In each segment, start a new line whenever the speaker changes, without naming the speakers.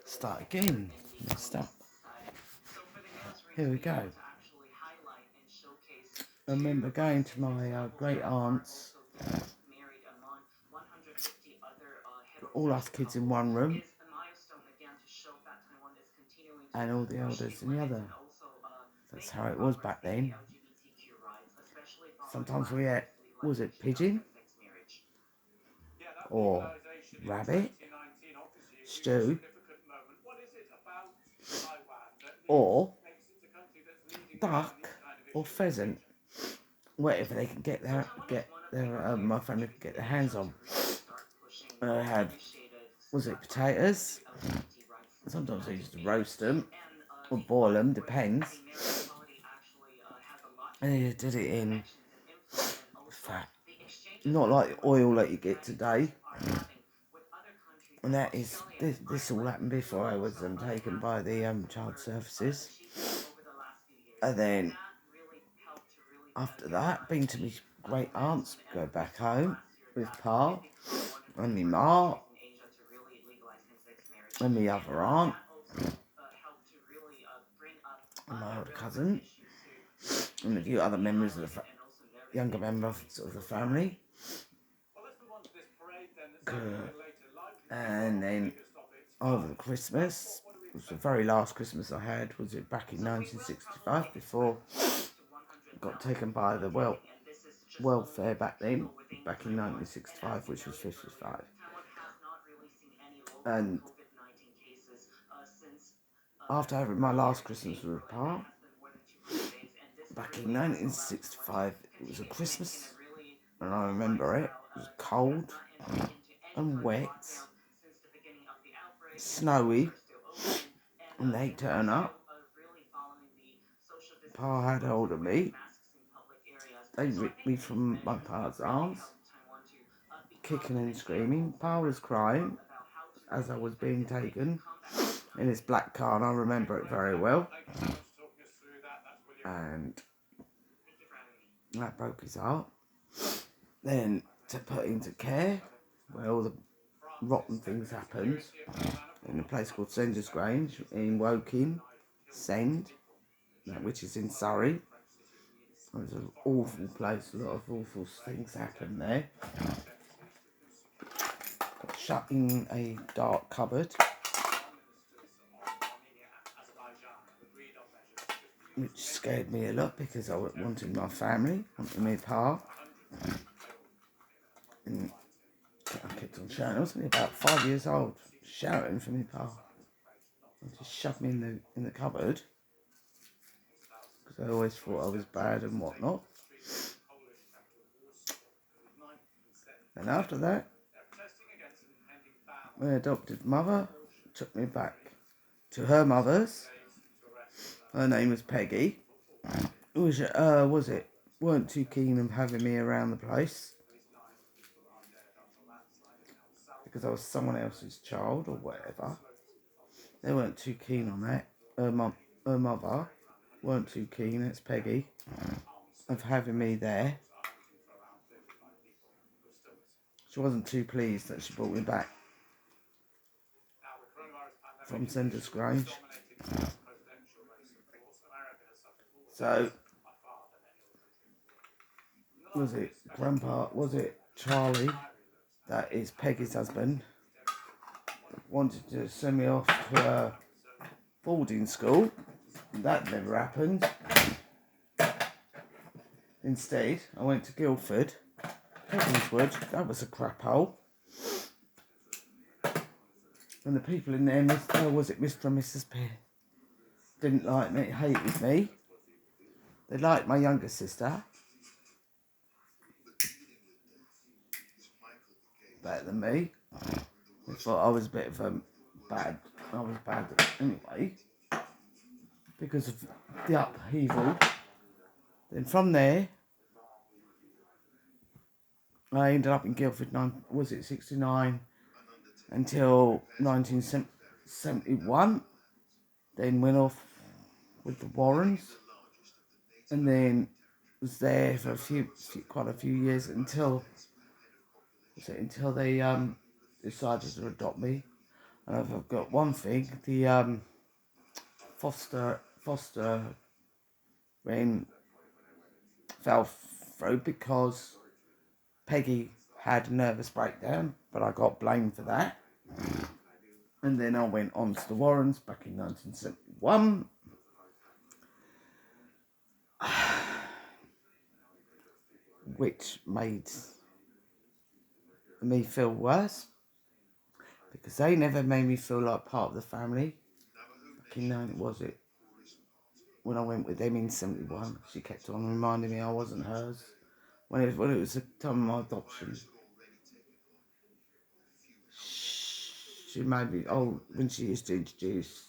Start again. Messed up. Here we go. I remember going to my great aunt's, all us kids in one room, and all the elders in the other. That's how it was back then. Sometimes we ate, was it pigeon? Or rabbit? Stew? Or duck? Or pheasant? Whatever they can my family could get their hands on. And I had, was it potatoes? Sometimes I used to roast them or boil them, depends. And you did it in fat, not like oil that you get today. And that is, this all happened before I was taken by the child services. And then after that, been to my great aunts, go back home with Pa and my ma and my other aunt and my older cousin and a few other members of the younger members of the family. And then over the Christmas, it was the very last Christmas I had, was it back in 1965, before I got taken by the welfare back then, back in 1965, which was 55. And after having my last Christmas with Pa, back in 1965, it was a Christmas, and I remember it was cold and wet, snowy, and they turn up. Pa had hold of me. They ripped me from my Pa's arms, kicking and screaming. Pa was crying as I was being taken in his black car, and I remember it very well. And that broke his heart. Then to put into care, where all the rotten things happened, in a place called Sender's Grange in Woking, Send, which is in Surrey. It was an awful place, a lot of awful things happened there. Got shut in a dark cupboard, which scared me a lot because I wanted my family, wanted my Pa. And I kept on shouting. I was only about 5 years old, shouting for my Pa. And just shoved me in the cupboard because I always thought I was bad and whatnot. And after that, my adopted mother took me back to her mother's. Her name was Peggy. Which, weren't too keen on having me around the place because I was someone else's child or whatever. They weren't too keen on that. Her mother weren't too keen, it's Peggy, of having me there. She wasn't too pleased that she brought me back from Sender's Grange. So, was it Charlie, that is Peggy's husband, wanted to send me off to a boarding school. That never happened. Instead, I went to Guildford, Heavenswood. That was a crap hole. And the people in there, was it Mr. and Mrs. Pear, didn't like me, hated me. They liked my younger sister better than me. They thought I was a bit of bad. I was bad anyway because of the upheaval. Then from there, I ended up in Guildford, 69 until 1971. Then went off with the Warrens, and then was there for quite a few years until they decided to adopt me. And I've got one thing, the foster ring fell through because Peggy had a nervous breakdown, but I got blamed for that. And then I went on to the Warrens back in 1971. Which made me feel worse because they never made me feel like part of the family. Back in when I went with them in 71, she kept on reminding me I wasn't hers. When it was the time of my adoption, she made me, when she used to introduce,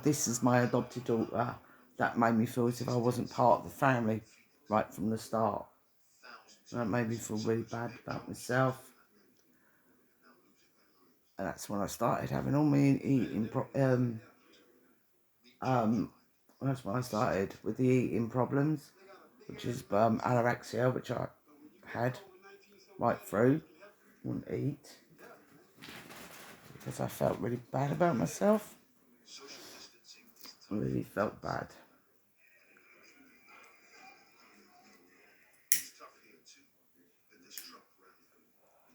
this is my adopted daughter, that made me feel as if I wasn't part of the family right from the start. And that made me feel really bad about myself. And that's when I started having all my eating that's when I started with the eating problems, which is anorexia, which I had right through. Wouldn't eat because I felt really bad about myself. I really felt bad.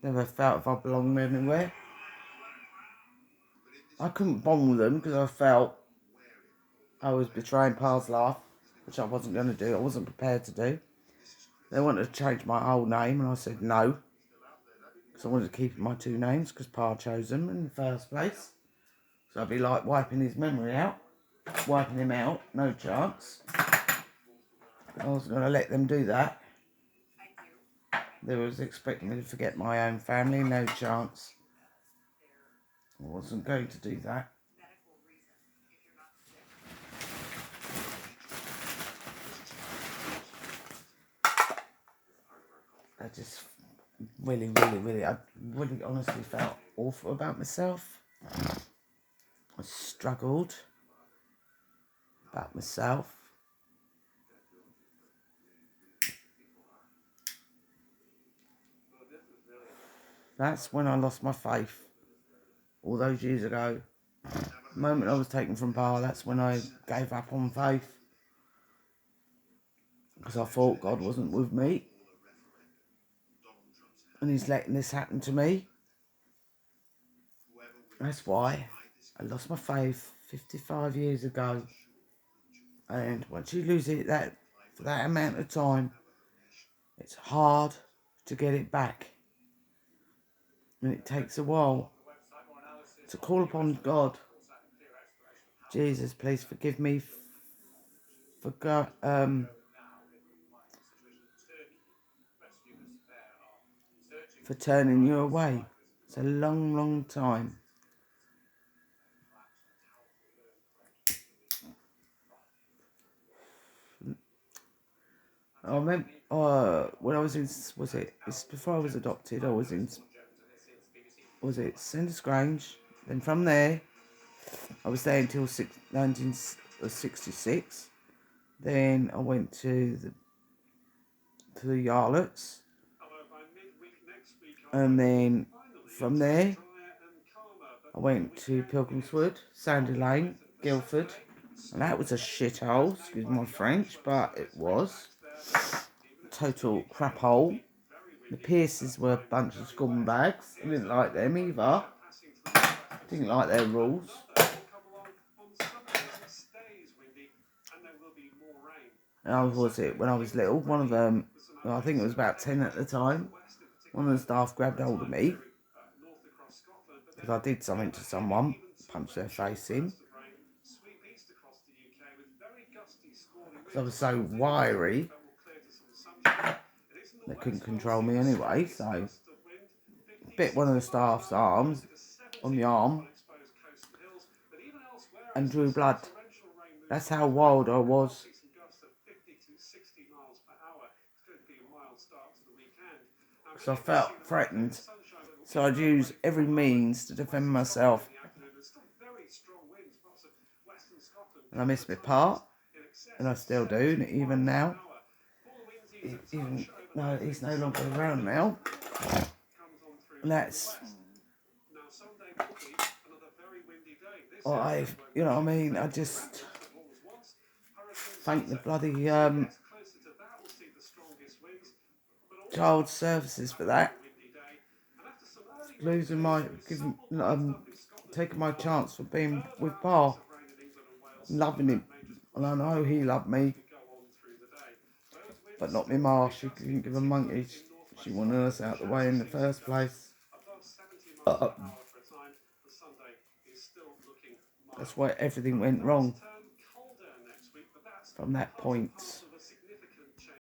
Never felt if I belonged anywhere. I couldn't bond with them because I felt I was betraying Pa's life, which I wasn't going to do. I wasn't prepared to do. They wanted to change my whole name, and I said no. Because I wanted to keep my two names, because Pa chose them in the first place. So I'd be like wiping his memory out. Wiping him out, no chance. I wasn't going to let them do that. They was expecting me to forget my own family, no chance. I wasn't going to do that. I just really honestly felt awful about myself. I struggled about myself. That's when I lost my faith. All those years ago. The moment I was taken from Pa, that's when I gave up on faith. Because I thought God wasn't with me. And he's letting this happen to me. That's why I lost my faith 55 years ago. And once you lose it for that amount of time, it's hard to get it back. And it takes a while to call upon God. Jesus, please forgive me for turning you away. It's a long time. I remember when I was in, it's before I was adopted, I was in, Cinder Grange. Then from there, I was there until 1966. Then I went to the Yarlets. And then from there, I went to Pilgrimswood, Sandy Lane, Guildford. And that was a shithole, excuse my French, but it was. Total crap hole. The Pierces were a bunch of scumbags. I didn't like them either. Didn't like their rules. And how was it when I was little? One of them, I think it was about 10 at the time, one of the staff grabbed hold of me because I did something to someone, punched their face in. Because I was so wiry, they couldn't control me anyway, so bit one of the staff's arms on the arm and drew blood. That's how wild I was. So I felt threatened, so I'd use every means to defend myself. And I missed my part, and I still do, even now. Even though he's no longer around now. And that's you know what I mean, I just thank the bloody child services for that. Losing taking my chance for being with Pa, loving him, and I know he loved me, but not me Ma. She couldn't give a monkey. She wanted us out of the way in the first place. That's why everything went wrong from that point.